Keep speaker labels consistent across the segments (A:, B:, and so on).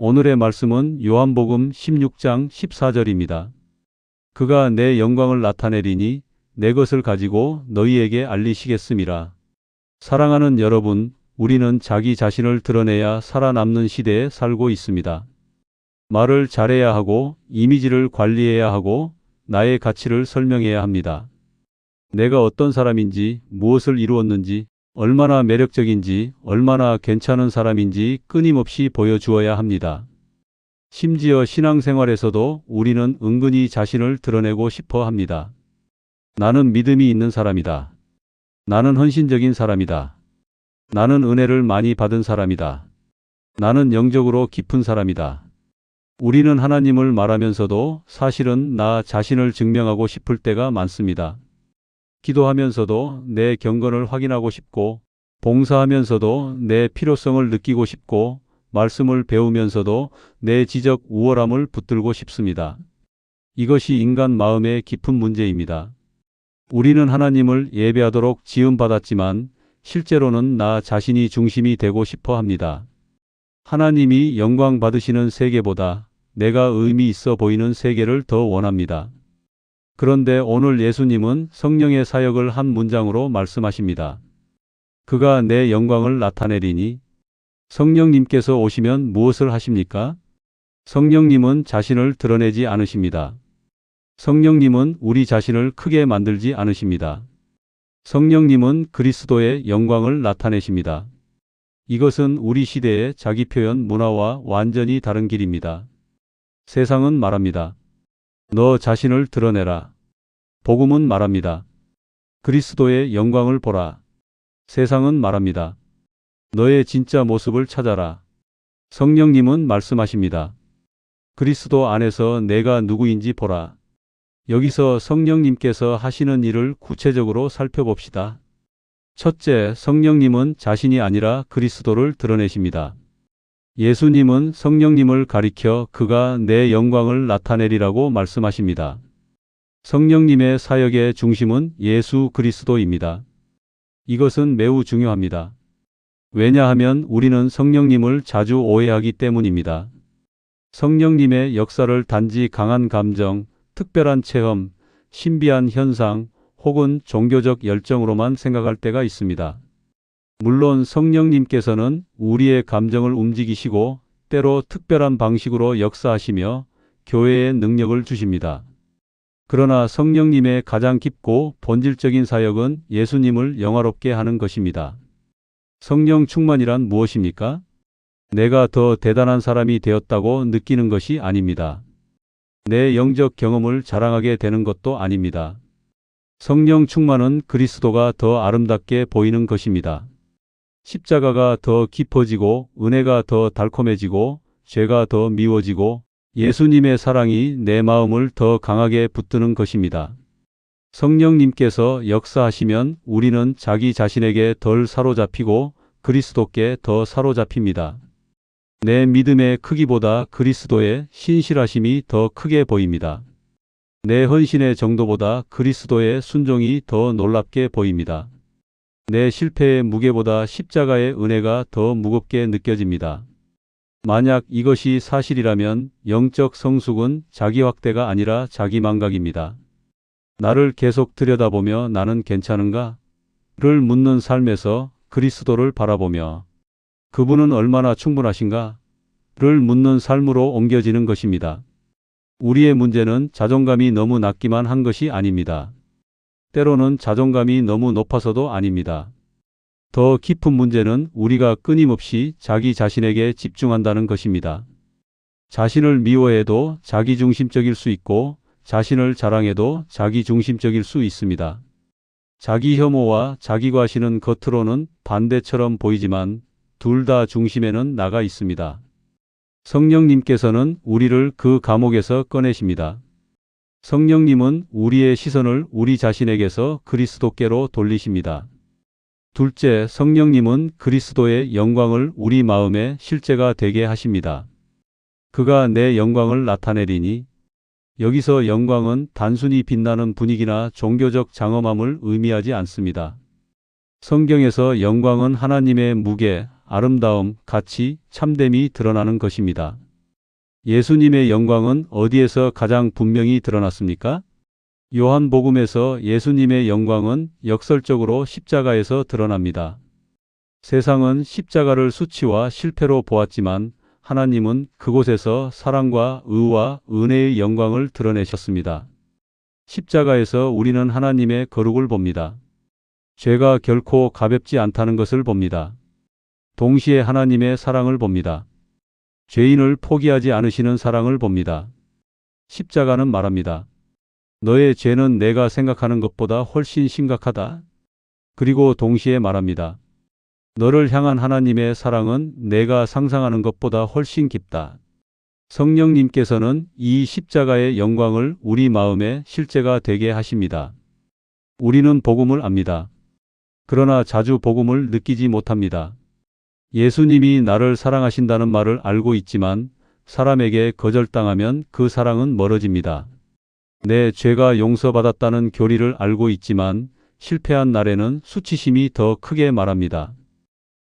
A: 오늘의 말씀은 요한복음 16장 14절입니다. 그가 내 영광을 나타내리니 내 것을 가지고 너희에게 알리시겠음이라. 사랑하는 여러분, 우리는 자기 자신을 드러내야 살아남는 시대에 살고 있습니다. 말을 잘해야 하고 이미지를 관리해야 하고 나의 가치를 설명해야 합니다. 내가 어떤 사람인지, 무엇을 이루었는지, 얼마나 매력적인지, 얼마나 괜찮은 사람인지 끊임없이 보여주어야 합니다. 심지어 신앙생활에서도 우리는 은근히 자신을 드러내고 싶어 합니다. 나는 믿음이 있는 사람이다. 나는 헌신적인 사람이다. 나는 은혜를 많이 받은 사람이다. 나는 영적으로 깊은 사람이다. 우리는 하나님을 말하면서도 사실은 나 자신을 증명하고 싶을 때가 많습니다. 기도하면서도 내 경건을 확인하고 싶고, 봉사하면서도 내 필요성을 느끼고 싶고, 말씀을 배우면서도 내 지적 우월함을 붙들고 싶습니다. 이것이 인간 마음의 깊은 문제입니다. 우리는 하나님을 예배하도록 지음받았지만 실제로는 나 자신이 중심이 되고 싶어 합니다. 하나님이 영광 받으시는 세계보다 내가 의미 있어 보이는 세계를 더 원합니다. 그런데 오늘 예수님은 성령의 사역을 한 문장으로 말씀하십니다. 그가 내 영광을 나타내리니. 성령님께서 오시면 무엇을 하십니까? 성령님은 자신을 드러내지 않으십니다. 성령님은 우리 자신을 크게 만들지 않으십니다. 성령님은 그리스도의 영광을 나타내십니다. 이것은 우리 시대의 자기 표현 문화와 완전히 다른 길입니다. 세상은 말합니다. 너 자신을 드러내라. 복음은 말합니다. 그리스도의 영광을 보라. 세상은 말합니다. 너의 진짜 모습을 찾아라. 성령님은 말씀하십니다. 그리스도 안에서 내가 누구인지 보라. 여기서 성령님께서 하시는 일을 구체적으로 살펴봅시다. 첫째, 성령님은 자신이 아니라 그리스도를 드러내십니다. 예수님은 성령님을 가리켜 그가 내 영광을 나타내리라고 말씀하십니다. 성령님의 사역의 중심은 예수 그리스도입니다. 이것은 매우 중요합니다. 왜냐하면 우리는 성령님을 자주 오해하기 때문입니다. 성령님의 역사를 단지 강한 감정, 특별한 체험, 신비한 현상 혹은 종교적 열정으로만 생각할 때가 있습니다. 물론 성령님께서는 우리의 감정을 움직이시고 때로 특별한 방식으로 역사하시며 교회에 능력을 주십니다. 그러나 성령님의 가장 깊고 본질적인 사역은 예수님을 영화롭게 하는 것입니다. 성령 충만이란 무엇입니까? 내가 더 대단한 사람이 되었다고 느끼는 것이 아닙니다. 내 영적 경험을 자랑하게 되는 것도 아닙니다. 성령 충만은 그리스도가 더 아름답게 보이는 것입니다. 십자가가 더 깊어지고 은혜가 더 달콤해지고 죄가 더 미워지고 예수님의 사랑이 내 마음을 더 강하게 붙드는 것입니다. 성령님께서 역사하시면 우리는 자기 자신에게 덜 사로잡히고 그리스도께 더 사로잡힙니다. 내 믿음의 크기보다 그리스도의 신실하심이 더 크게 보입니다. 내 헌신의 정도보다 그리스도의 순종이 더 놀랍게 보입니다. 내 실패의 무게보다 십자가의 은혜가 더 무겁게 느껴집니다. 만약 이것이 사실이라면 영적 성숙은 자기 확대가 아니라 자기 망각입니다. 나를 계속 들여다보며 나는 괜찮은가? 를 묻는 삶에서 그리스도를 바라보며 그분은 얼마나 충분하신가? 를 묻는 삶으로 옮겨지는 것입니다. 우리의 문제는 자존감이 너무 낮기만 한 것이 아닙니다. 때로는 자존감이 너무 높아서도 아닙니다. 더 깊은 문제는 우리가 끊임없이 자기 자신에게 집중한다는 것입니다. 자신을 미워해도 자기중심적일 수 있고 자신을 자랑해도 자기중심적일 수 있습니다. 자기 혐오와 자기 과시는 겉으로는 반대처럼 보이지만 둘 다 중심에는 나가 있습니다. 성령님께서는 우리를 그 감옥에서 꺼내십니다. 성령님은 우리의 시선을 우리 자신에게서 그리스도께로 돌리십니다. 둘째, 성령님은 그리스도의 영광을 우리 마음의 실제가 되게 하십니다. 그가 내 영광을 나타내리니. 여기서 영광은 단순히 빛나는 분위기나 종교적 장엄함을 의미하지 않습니다. 성경에서 영광은 하나님의 무게, 아름다움, 가치, 참됨이 드러나는 것입니다. 예수님의 영광은 어디에서 가장 분명히 드러났습니까? 요한복음에서 예수님의 영광은 역설적으로 십자가에서 드러납니다. 세상은 십자가를 수치와 실패로 보았지만 하나님은 그곳에서 사랑과 의와 은혜의 영광을 드러내셨습니다. 십자가에서 우리는 하나님의 거룩을 봅니다. 죄가 결코 가볍지 않다는 것을 봅니다. 동시에 하나님의 사랑을 봅니다. 죄인을 포기하지 않으시는 사랑을 봅니다. 십자가는 말합니다. 너의 죄는 내가 생각하는 것보다 훨씬 심각하다. 그리고 동시에 말합니다. 너를 향한 하나님의 사랑은 내가 상상하는 것보다 훨씬 깊다. 성령님께서는 이 십자가의 영광을 우리 마음의 실제가 되게 하십니다. 우리는 복음을 압니다. 그러나 자주 복음을 느끼지 못합니다. 예수님이 나를 사랑하신다는 말을 알고 있지만 사람에게 거절당하면 그 사랑은 멀어집니다. 내 죄가 용서받았다는 교리를 알고 있지만 실패한 날에는 수치심이 더 크게 말합니다.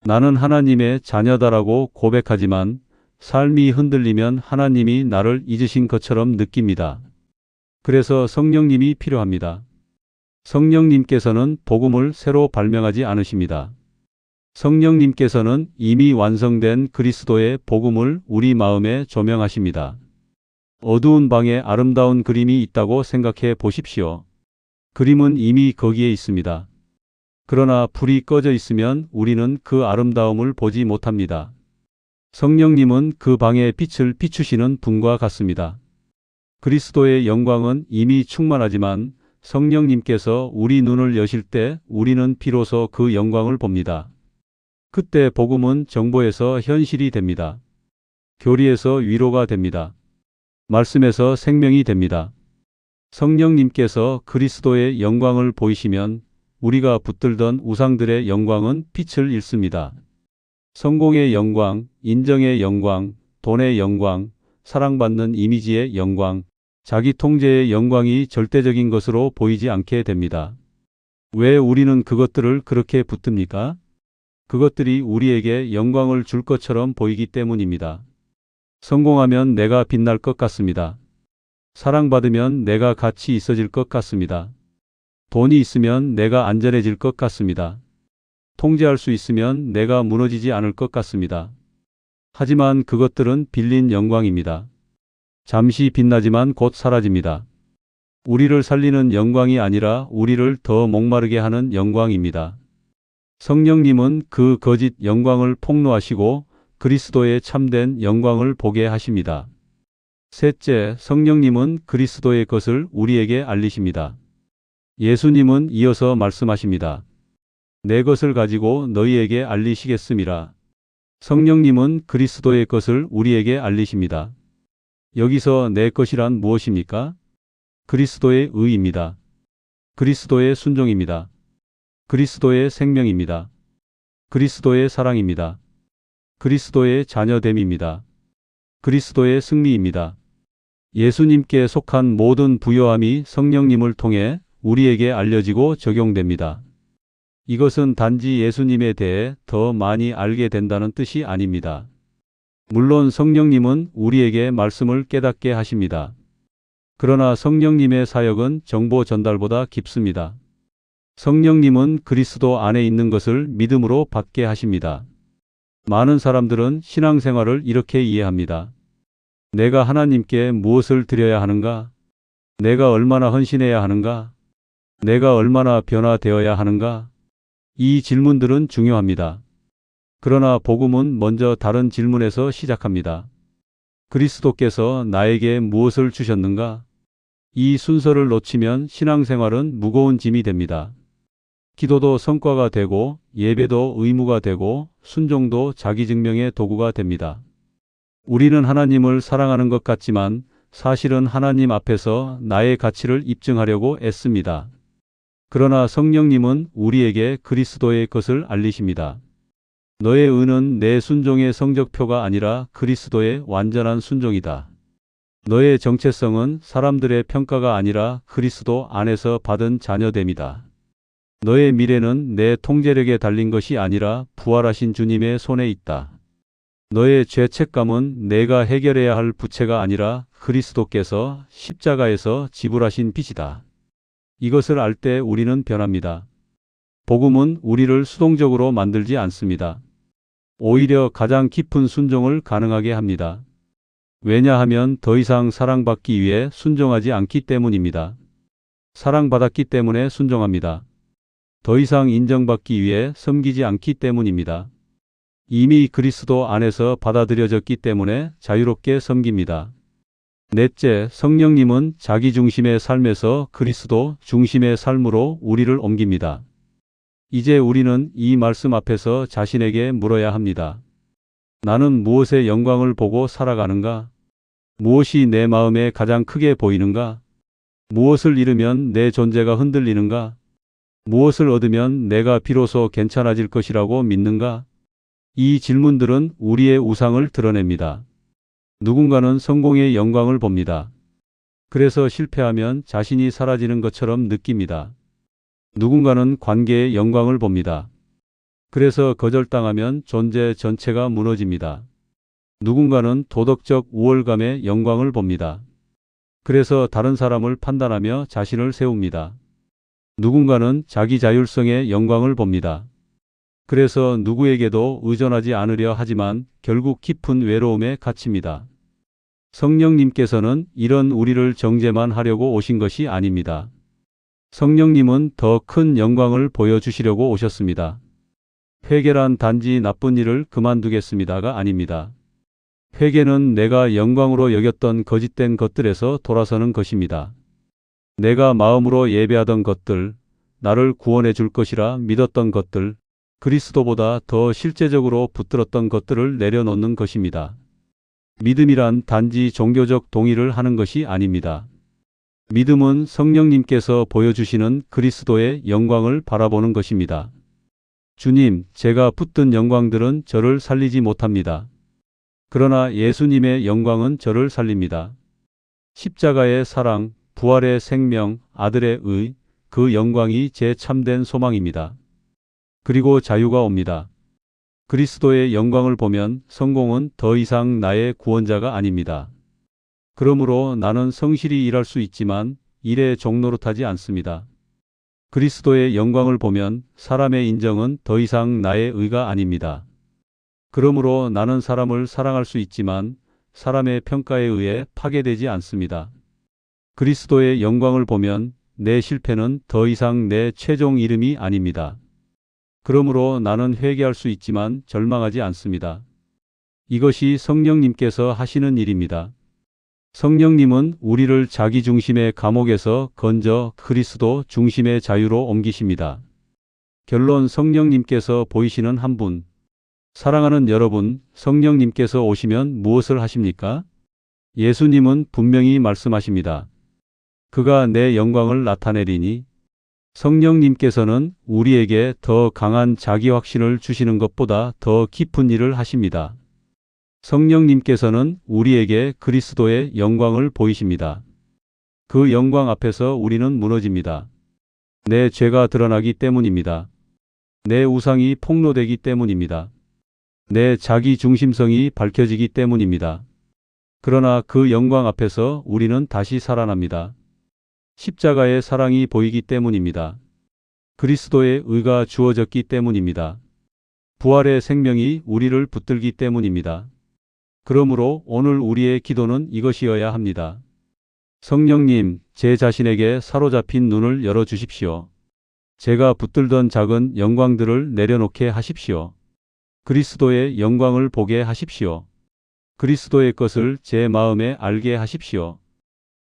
A: 나는 하나님의 자녀다라고 고백하지만 삶이 흔들리면 하나님이 나를 잊으신 것처럼 느낍니다. 그래서 성령님이 필요합니다. 성령님께서는 복음을 새로 발명하지 않으십니다. 성령님께서는 이미 완성된 그리스도의 복음을 우리 마음에 조명하십니다. 어두운 방에 아름다운 그림이 있다고 생각해 보십시오. 그림은 이미 거기에 있습니다. 그러나 불이 꺼져 있으면 우리는 그 아름다움을 보지 못합니다. 성령님은 그 방에 빛을 비추시는 분과 같습니다. 그리스도의 영광은 이미 충만하지만 성령님께서 우리 눈을 여실 때 우리는 비로소 그 영광을 봅니다. 그때 복음은 정보에서 현실이 됩니다. 교리에서 위로가 됩니다. 말씀에서 생명이 됩니다. 성령님께서 그리스도의 영광을 보이시면 우리가 붙들던 우상들의 영광은 빛을 잃습니다. 성공의 영광, 인정의 영광, 돈의 영광, 사랑받는 이미지의 영광, 자기 통제의 영광이 절대적인 것으로 보이지 않게 됩니다. 왜 우리는 그것들을 그렇게 붙듭니까? 그것들이 우리에게 영광을 줄 것처럼 보이기 때문입니다. 성공하면 내가 빛날 것 같습니다. 사랑받으면 내가 가치 있어질 것 같습니다. 돈이 있으면 내가 안전해질 것 같습니다. 통제할 수 있으면 내가 무너지지 않을 것 같습니다. 하지만 그것들은 빌린 영광입니다. 잠시 빛나지만 곧 사라집니다. 우리를 살리는 영광이 아니라 우리를 더 목마르게 하는 영광입니다. 성령님은 그 거짓 영광을 폭로하시고 그리스도의 참된 영광을 보게 하십니다. 셋째, 성령님은 그리스도의 것을 우리에게 알리십니다. 예수님은 이어서 말씀하십니다. 내 것을 가지고 너희에게 알리시겠음이라. 성령님은 그리스도의 것을 우리에게 알리십니다. 여기서 내 것이란 무엇입니까? 그리스도의 의입니다. 그리스도의 순종입니다. 그리스도의 생명입니다. 그리스도의 사랑입니다. 그리스도의 자녀됨입니다. 그리스도의 승리입니다. 예수님께 속한 모든 부요함이 성령님을 통해 우리에게 알려지고 적용됩니다. 이것은 단지 예수님에 대해 더 많이 알게 된다는 뜻이 아닙니다. 물론 성령님은 우리에게 말씀을 깨닫게 하십니다. 그러나 성령님의 사역은 정보 전달보다 깊습니다. 성령님은 그리스도 안에 있는 것을 믿음으로 받게 하십니다. 많은 사람들은 신앙생활을 이렇게 이해합니다. 내가 하나님께 무엇을 드려야 하는가? 내가 얼마나 헌신해야 하는가? 내가 얼마나 변화되어야 하는가? 이 질문들은 중요합니다. 그러나 복음은 먼저 다른 질문에서 시작합니다. 그리스도께서 나에게 무엇을 주셨는가? 이 순서를 놓치면 신앙생활은 무거운 짐이 됩니다. 기도도 성과가 되고 예배도 의무가 되고 순종도 자기증명의 도구가 됩니다. 우리는 하나님을 사랑하는 것 같지만 사실은 하나님 앞에서 나의 가치를 입증하려고 애씁니다. 그러나 성령님은 우리에게 그리스도의 것을 알리십니다. 너의 의는 내 순종의 성적표가 아니라 그리스도의 완전한 순종이다. 너의 정체성은 사람들의 평가가 아니라 그리스도 안에서 받은 자녀됨이다. 너의 미래는 내 통제력에 달린 것이 아니라 부활하신 주님의 손에 있다. 너의 죄책감은 내가 해결해야 할 부채가 아니라 그리스도께서 십자가에서 지불하신 빚이다. 이것을 알 때 우리는 변합니다. 복음은 우리를 수동적으로 만들지 않습니다. 오히려 가장 깊은 순종을 가능하게 합니다. 왜냐하면 더 이상 사랑받기 위해 순종하지 않기 때문입니다. 사랑받았기 때문에 순종합니다. 더 이상 인정받기 위해 섬기지 않기 때문입니다. 이미 그리스도 안에서 받아들여졌기 때문에 자유롭게 섬깁니다. 넷째, 성령님은 자기 중심의 삶에서 그리스도 중심의 삶으로 우리를 옮깁니다. 이제 우리는 이 말씀 앞에서 자신에게 물어야 합니다. 나는 무엇의 영광을 보고 살아가는가? 무엇이 내 마음에 가장 크게 보이는가? 무엇을 잃으면 내 존재가 흔들리는가? 무엇을 얻으면 내가 비로소 괜찮아질 것이라고 믿는가? 이 질문들은 우리의 우상을 드러냅니다. 누군가는 성공의 영광을 봅니다. 그래서 실패하면 자신이 사라지는 것처럼 느낍니다. 누군가는 관계의 영광을 봅니다. 그래서 거절당하면 존재 전체가 무너집니다. 누군가는 도덕적 우월감의 영광을 봅니다. 그래서 다른 사람을 판단하며 자신을 세웁니다. 누군가는 자기 자율성의 영광을 봅니다. 그래서 누구에게도 의존하지 않으려 하지만 결국 깊은 외로움에 갇힙니다. 성령님께서는 이런 우리를 정죄만 하려고 오신 것이 아닙니다. 성령님은 더 큰 영광을 보여주시려고 오셨습니다. 회개란 단지 나쁜 일을 그만두겠습니다가 아닙니다. 회개는 내가 영광으로 여겼던 거짓된 것들에서 돌아서는 것입니다. 내가 마음으로 예배하던 것들, 나를 구원해 줄 것이라 믿었던 것들, 그리스도보다 더 실제적으로 붙들었던 것들을 내려놓는 것입니다. 믿음이란 단지 종교적 동의를 하는 것이 아닙니다. 믿음은 성령님께서 보여주시는 그리스도의 영광을 바라보는 것입니다. 주님, 제가 붙든 영광들은 저를 살리지 못합니다. 그러나 예수님의 영광은 저를 살립니다. 십자가의 사랑, 부활의 생명, 아들의 의, 그 영광이 제 참된 소망입니다. 그리고 자유가 옵니다. 그리스도의 영광을 보면 성공은 더 이상 나의 구원자가 아닙니다. 그러므로 나는 성실히 일할 수 있지만 일의 종노릇하지 않습니다. 그리스도의 영광을 보면 사람의 인정은 더 이상 나의 의가 아닙니다. 그러므로 나는 사람을 사랑할 수 있지만 사람의 평가에 의해 파괴되지 않습니다. 그리스도의 영광을 보면 내 실패는 더 이상 내 최종 이름이 아닙니다. 그러므로 나는 회개할 수 있지만 절망하지 않습니다. 이것이 성령님께서 하시는 일입니다. 성령님은 우리를 자기 중심의 감옥에서 건져 그리스도 중심의 자유로 옮기십니다. 결론, 성령님께서 보이시는 한 분. 사랑하는 여러분, 성령님께서 오시면 무엇을 하십니까? 예수님은 분명히 말씀하십니다. 그가 내 영광을 나타내리니. 성령님께서는 우리에게 더 강한 자기 확신을 주시는 것보다 더 깊은 일을 하십니다. 성령님께서는 우리에게 그리스도의 영광을 보이십니다. 그 영광 앞에서 우리는 무너집니다. 내 죄가 드러나기 때문입니다. 내 우상이 폭로되기 때문입니다. 내 자기 중심성이 밝혀지기 때문입니다. 그러나 그 영광 앞에서 우리는 다시 살아납니다. 십자가의 사랑이 보이기 때문입니다. 그리스도의 의가 주어졌기 때문입니다. 부활의 생명이 우리를 붙들기 때문입니다. 그러므로 오늘 우리의 기도는 이것이어야 합니다. 성령님, 제 자신에게 사로잡힌 눈을 열어주십시오. 제가 붙들던 작은 영광들을 내려놓게 하십시오. 그리스도의 영광을 보게 하십시오. 그리스도의 것을 제 마음에 알게 하십시오.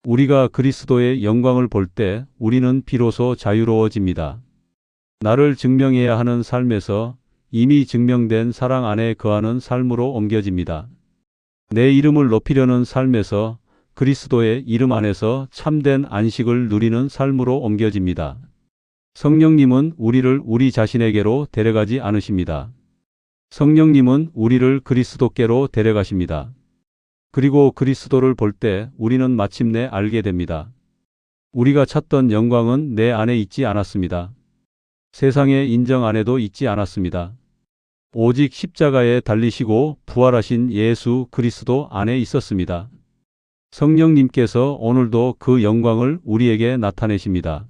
A: 우리가 그리스도의 영광을 볼 때 우리는 비로소 자유로워집니다. 나를 증명해야 하는 삶에서 이미 증명된 사랑 안에 거하는 삶으로 옮겨집니다. 내 이름을 높이려는 삶에서 그리스도의 이름 안에서 참된 안식을 누리는 삶으로 옮겨집니다. 성령님은 우리를 우리 자신에게로 데려가지 않으십니다. 성령님은 우리를 그리스도께로 데려가십니다. 그리고 그리스도를 볼 때 우리는 마침내 알게 됩니다. 우리가 찾던 영광은 내 안에 있지 않았습니다. 세상의 인정 안에도 있지 않았습니다. 오직 십자가에 달리시고 부활하신 예수 그리스도 안에 있었습니다. 성령님께서 오늘도 그 영광을 우리에게 나타내십니다.